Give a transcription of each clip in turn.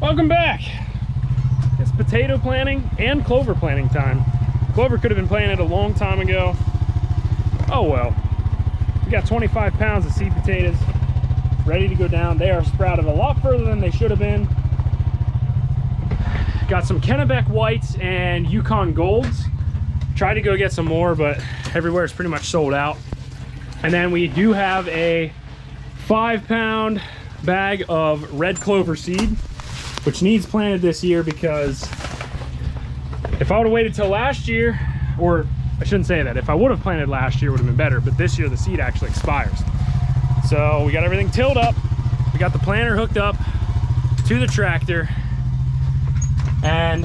Welcome back. It's potato planting and clover planting time. Clover could have been planted a long time ago. Oh well. We got 25 pounds of seed potatoes ready to go down. They are sprouted a lot further than they should have been. Got some Kennebec whites and Yukon golds. Tried to go get some more, but everywhere is pretty much sold out. And then we do have a 5-pound bag of red clover seed, which needs planted this year, because if I would have waited till last year, or I shouldn't say that, if I would have planted last year, it would have been better, but this year the seed actually expires. So we got everything tilled up, we got the planter hooked up to the tractor, and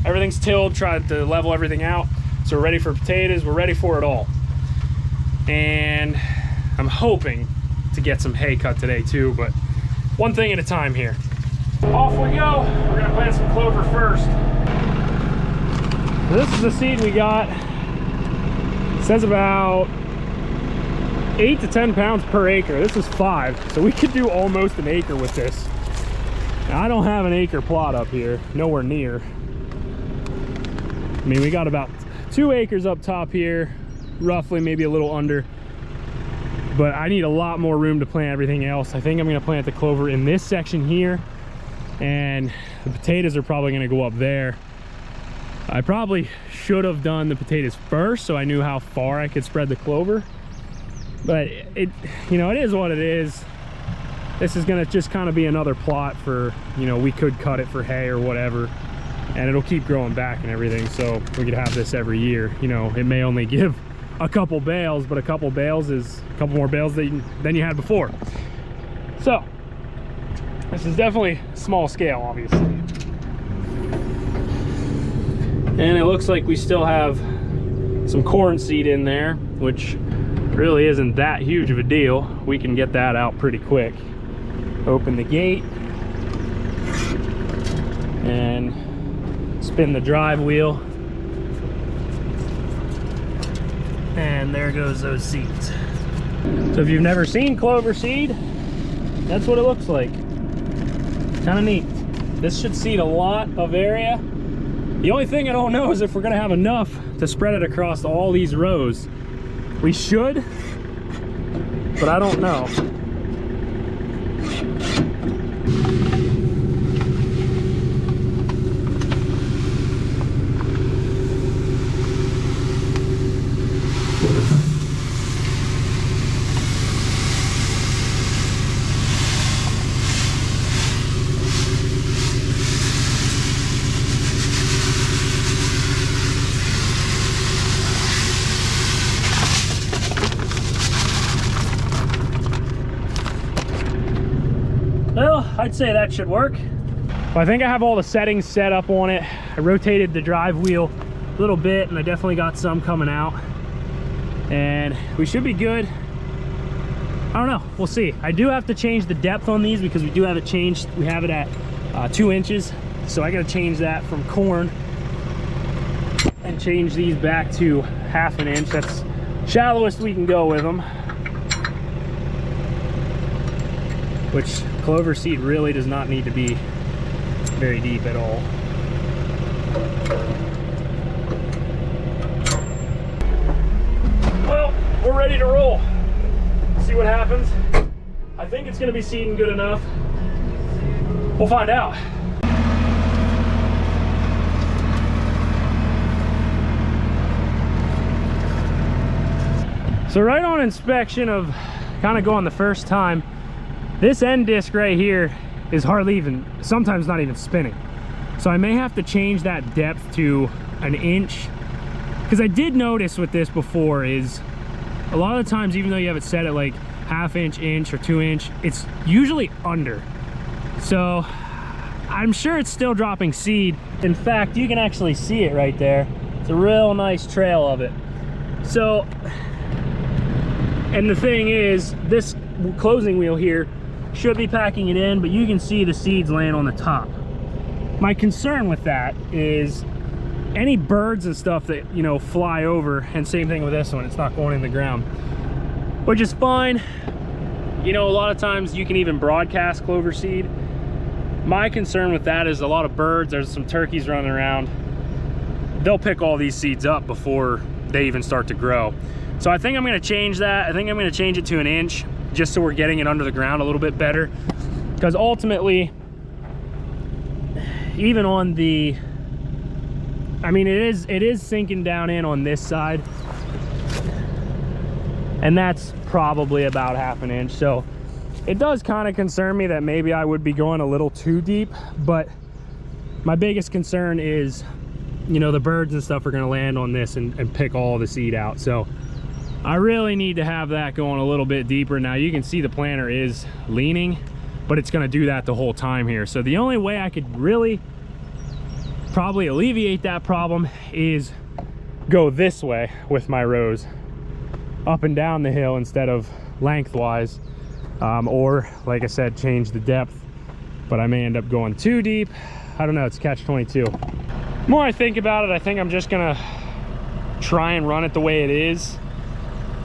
everything's tilled, tried to level everything out. So we're ready for potatoes, we're ready for it all. And I'm hoping to get some hay cut today too, but one thing at a time here. Off we go. We're gonna plant some clover first. So this is the seed we got. It says about 8 to 10 pounds per acre. This is 5, so we could do almost an acre with this. Now, I don't have an acre plot up here, nowhere near. I mean, we got about 2 acres up top here, roughly, maybe a little under. But I need a lot more room to plant everything else. I think I'm gonna plant the clover in this section here, and the potatoes are probably gonna go up there. I probably should have done the potatoes first so I knew how far I could spread the clover. But it, you know, it is what it is. This is gonna just kind of be another plot for, you know, we could cut it for hay or whatever, and it'll keep growing back and everything, so we could have this every year. You know, it may only give a couple bales, but a couple bales is a couple more bales than you had before. So this is definitely small scale, obviously. And it looks like we still have some corn seed in there, which really isn't that huge of a deal. We can get that out pretty quick. Open the gate and spin the drive wheel. And there goes those seeds. So if you've never seen clover seed, that's what it looks like. Kind of neat. This should seed a lot of area. The only thing I don't know is if we're gonna have enough to spread it across all these rows. We should, but I don't know. Well, I'd say that should work. I think I have all the settings set up on it. I rotated the drive wheel a little bit, and I definitely got some coming out. And we should be good. I don't know, we'll see. I do have to change the depth on these because we do have it changed. We have it at 2 inches. So I gotta change that from corn and change these back to 1/2 inch. That's shallowest we can go with them. Which clover seed really does not need to be very deep at all. Well, we're ready to roll. See what happens. I think it's gonna be seeding good enough. We'll find out. So right on inspection of kind of going the first time, this end disc right here is hardly even, sometimes not even spinning. So I may have to change that depth to 1 inch. Because I did notice with this before is, a lot of the times, even though you have it set at like 1/2 inch, or 2 inch, it's usually under. So I'm sure it's still dropping seed. In fact, you can actually see it right there. It's a real nice trail of it. So, and the thing is, this closing wheel here should be packing it in, but you can see the seeds laying on the top. My concern with that is any birds and stuff that, you know, fly over, and same thing with this one, it's not going in the ground, which is fine. You know, a lot of times you can even broadcast clover seed. my concern with that is a lot of birds, there's some turkeys running around. They'll pick all these seeds up before they even start to grow. So I think I'm gonna change that. I think I'm gonna change it to 1 inch, just so we're getting it under the ground a little bit better. Because ultimately, even on the, I mean, it is sinking down in on this side, and that's probably about 1/2 inch. So it does kind of concern me that maybe I would be going a little too deep, but my biggest concern is, you know, the birds and stuff are going to land on this and pick all the seed out. So I really need to have that going a little bit deeper. Now you can see the planter is leaning, but it's going to do that the whole time here. So the only way I could really probably alleviate that problem is go this way with my rows, up and down the hill instead of lengthwise, or like I said, change the depth, but I may end up going too deep. I don't know, it's catch-22. The more I think about it, I think I'm just gonna try and run it the way it is.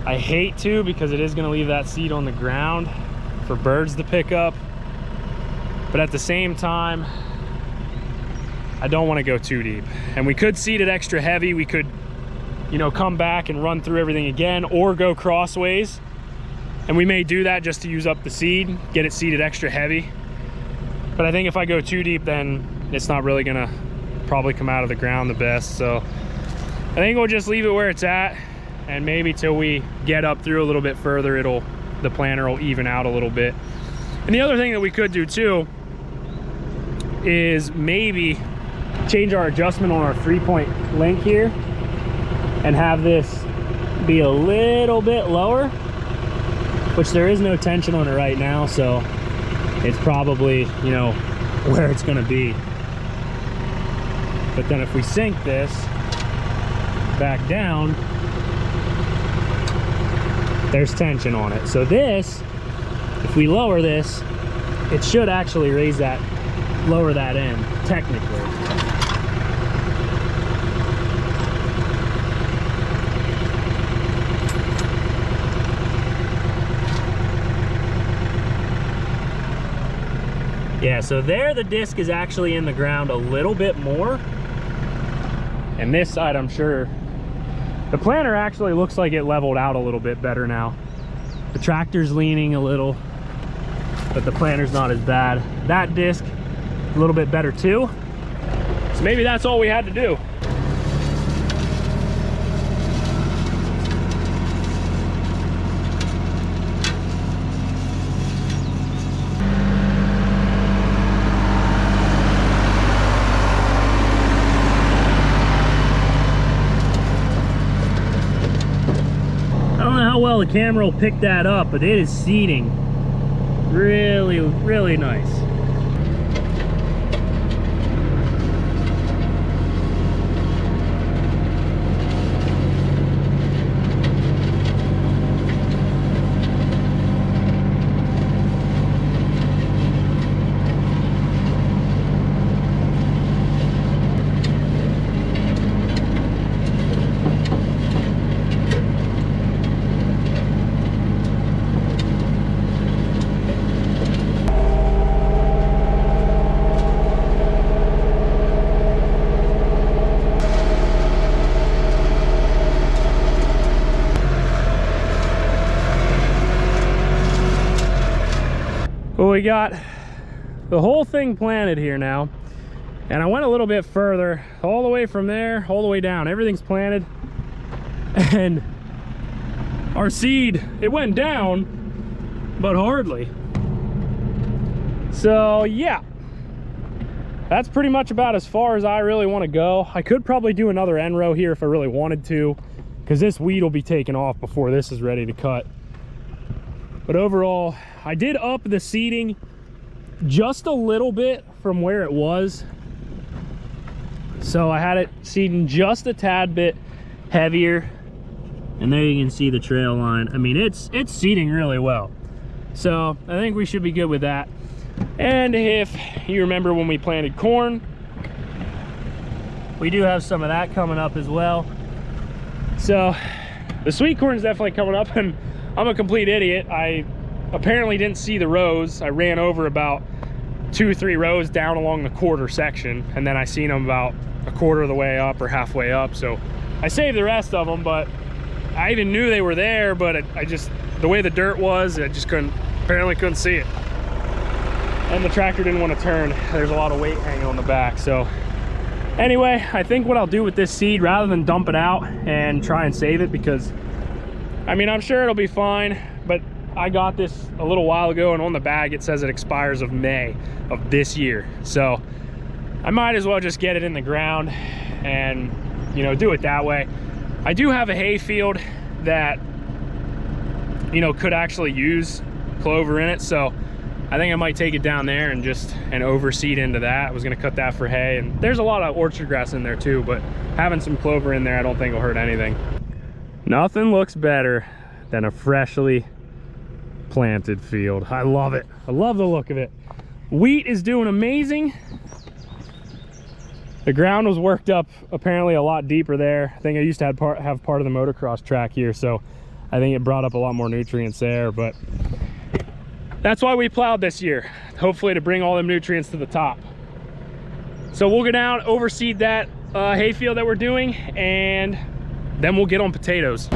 I hate to, because it is gonna leave that seed on the ground for birds to pick up, but at the same time, I don't want to go too deep. And we could seed it extra heavy. We could, you know, come back and run through everything again, or go crossways, and we may do that just to use up the seed, get it seeded extra heavy. But I think if I go too deep, then it's not really gonna probably come out of the ground the best. So I think we'll just leave it where it's at, and maybe till we get up through a little bit further, the planter will even out a little bit. And the other thing that we could do too is maybe change our adjustment on our 3-point link here and have this be a little bit lower, which there is no tension on it right now, so it's probably, you know, where it's going to be. But then if we sink this back down, there's tension on it. So this, if we lower this, it should actually raise that, lower that end, technically. Yeah, so there the disc is actually in the ground a little bit more. And this side, I'm sure, the planter actually looks like it leveled out a little bit better now. The tractor's leaning a little, but the planter's not as bad. That disc, a little bit better too. So maybe that's all we had to do. Well, the camera will pick that up, but it is seeding really, really nice. Well, we got the whole thing planted here now, and I went a little bit further, all the way from there all the way down. Everything's planted, and our seed, it went down, but hardly. So yeah, that's pretty much about as far as I really want to go. I could probably do another end row here if I really wanted to, because this weed will be taken off before this is ready to cut. But overall, I did up the seeding just a little bit from where it was. So I had it seeding just a tad bit heavier. And there you can see the trail line. I mean, it's seeding really well. So I think we should be good with that. And if you remember when we planted corn, we do have some of that coming up as well. So the sweet corn is definitely coming up, and I'm a complete idiot. I apparently didn't see the rows. I ran over about 2-3 rows down along the quarter section, and then I seen them about a quarter of the way up or halfway up, so I saved the rest of them. But I even knew they were there, but I just, the way the dirt was, I just apparently couldn't see it, and the tractor didn't want to turn. There's a lot of weight hanging on the back. So anyway, I think what I'll do with this seed, rather than dump it out and try and save it, because I mean, I'm sure it'll be fine, but I got this a little while ago, and on the bag it says it expires of May of this year. So I might as well just get it in the ground and, you know, do it that way. I do have a hay field that, you know, could actually use clover in it, so I think I might take it down there and just overseed into that. I was gonna cut that for hay, and there's a lot of orchard grass in there too, but having some clover in there I don't think will hurt anything. Nothing looks better than a freshly planted field. I love it. I love the look of it. Wheat is doing amazing. The ground was worked up apparently a lot deeper there. I think I used to have part of the motocross track here, so I think it brought up a lot more nutrients there, but that's why we plowed this year, hopefully to bring all them nutrients to the top. So we'll go down, overseed that hay field that we're doing, and then we'll get on potatoes.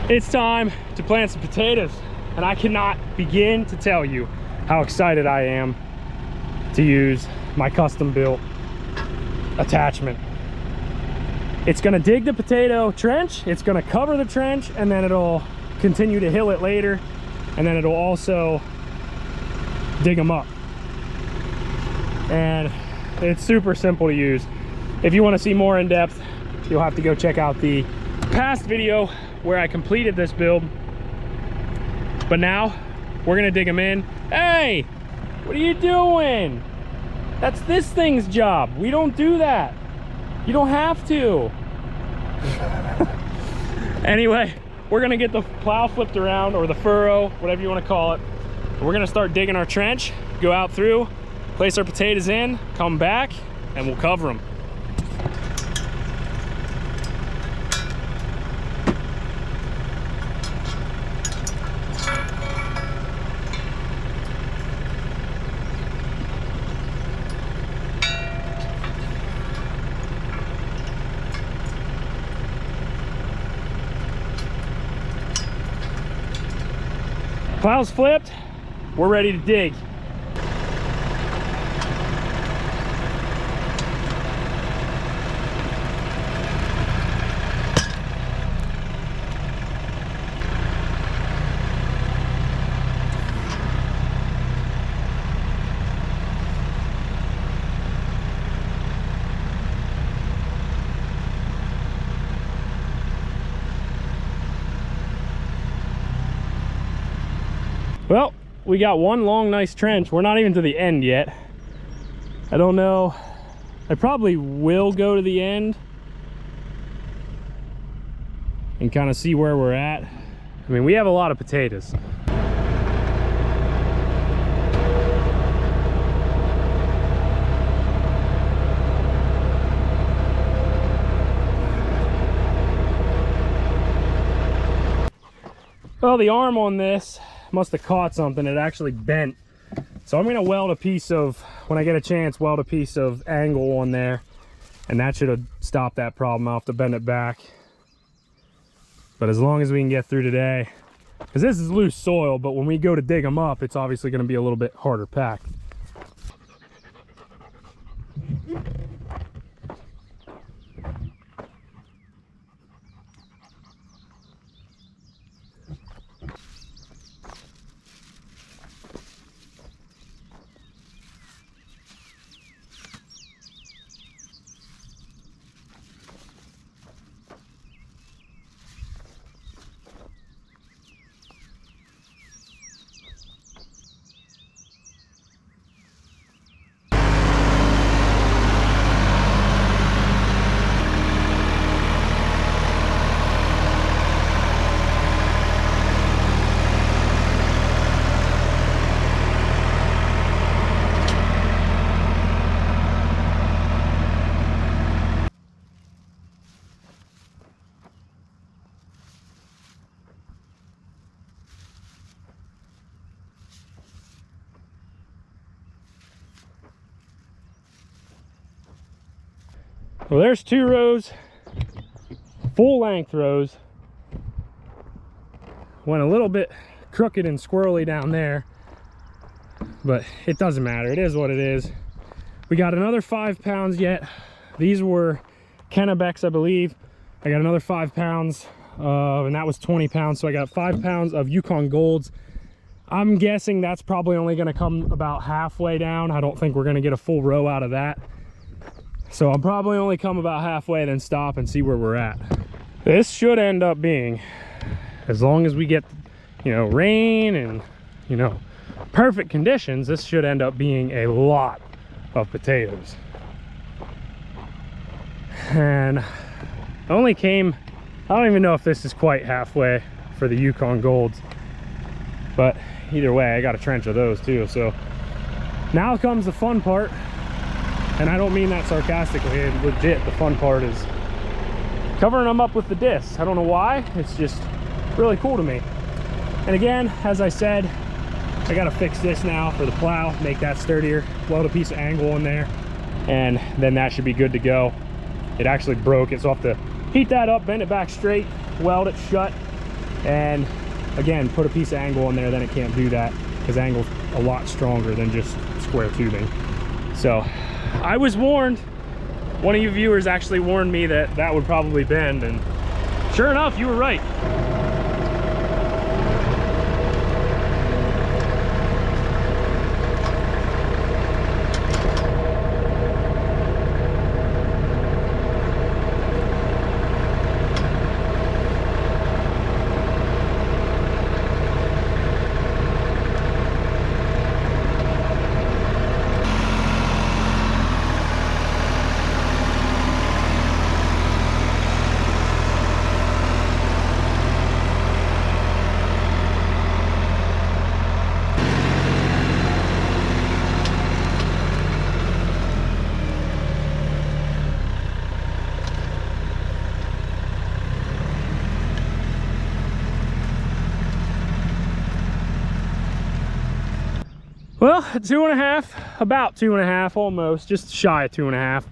It's time to plant some potatoes, and I cannot begin to tell you how excited I am to use my custom built attachment. It's gonna dig the potato trench, it's gonna cover the trench, and then it'll continue to hill it later, and then it'll also dig them up. And it's super simple to use. If you want to see more in depth, you'll have to go check out the past video where I completed this build. But now we're gonna dig them in. Hey, what are you doing? That's this thing's job. We don't do that. You don't have to. Anyway, we're gonna get the plow flipped around, or the furrow, whatever you want to call it. We're gonna start digging our trench, go out through, place our potatoes in, come back, and we'll cover them. Plow's flipped, we're ready to dig. Well, we got one long, nice trench. We're not even to the end yet. I don't know. I probably will go to the end and kind of see where we're at. I mean, we have a lot of potatoes. Well, the arm on this must have caught something. It actually bent. So I'm gonna weld a piece of, when I get a chance, weld a piece of angle on there, and that should have stopped that problem. I'll have to bend it back. But as long as we can get through today, because this is loose soil, but when we go to dig them up, it's obviously gonna be a little bit harder packed. Well, there's 2 rows, full length rows. Went a little bit crooked and squirrely down there, but it doesn't matter. It is what it is. We got another 5 pounds yet. These were Kennebecs, I believe. I got another 5 pounds, and that was 20 pounds. So I got 5 pounds of Yukon Golds. I'm guessing that's probably only going to come about halfway down. I don't think we're going to get a full row out of that. So I'll probably only come about halfway, then stop and see where we're at. This should end up being, as long as we get, you know, rain and, you know, perfect conditions, this should end up being a lot of potatoes. And I only came, I don't even know if this is quite halfway for the Yukon Golds, but either way, I got a trench of those too. So now comes the fun part, and I don't mean that sarcastically, legit. The fun part is covering them up with the discs. I don't know why, it's just really cool to me. And again, as I said, I gotta fix this now for the plow, make that sturdier, weld a piece of angle in there, and then that should be good to go. It actually broke it, so I'll have to heat that up, bend it back straight, weld it shut, and again, put a piece of angle in there. Then it can't do that because angle's a lot stronger than just square tubing. So I was warned. One of you viewers actually warned me that that would probably bend, and sure enough, you were right. Well, 2.5, about 2.5, almost, just shy of 2.5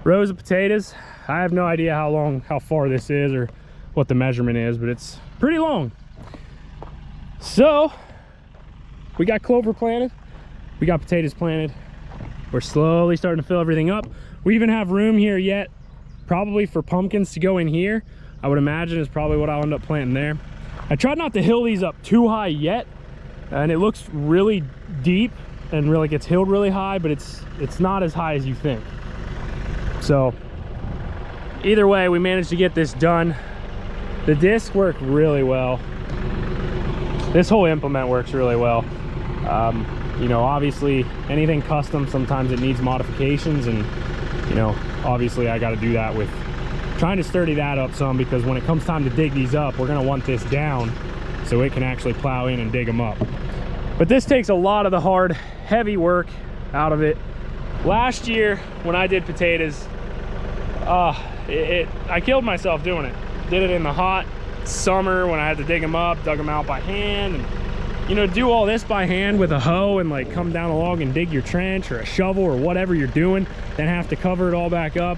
rows of potatoes. I have no idea how far this is or what the measurement is, but it's pretty long. So we got clover planted, we got potatoes planted. We're slowly starting to fill everything up. We even have room here yet, probably for pumpkins to go in here. I would imagine is probably what I'll end up planting there. I tried not to hill these up too high yet, and it looks really deep and really gets hilled really high, but it's not as high as you think. So either way, we managed to get this done. The discs work really well. This whole implement works really well. You know, obviously anything custom, sometimes it needs modifications, and you know, obviously I got to do that with trying to sturdy that up some, because when it comes time to dig these up, we're going to want this down so it can actually plow in and dig them up. But this takes a lot of the hard, heavy work out of it. Last year when I did potatoes, I killed myself doing it. Did it in the hot summer when I had to dig them up, dug them out by hand, and you know, do all this by hand with a hoe and like come down along and dig your trench or a shovel or whatever you're doing, then have to cover it all back up.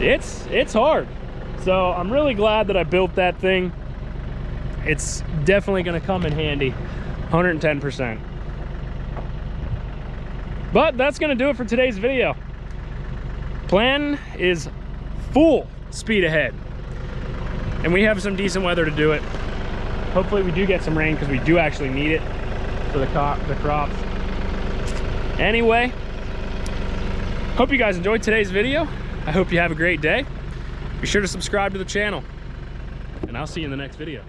It's hard. So I'm really glad that I built that thing. It's definitely going to come in handy, 110%. But that's going to do it for today's video. Plan is full speed ahead, and we have some decent weather to do it. Hopefully we do get some rain, because we do actually need it for the crops. Anyway, hope you guys enjoyed today's video. I hope you have a great day. Be sure to subscribe to the channel, and I'll see you in the next video.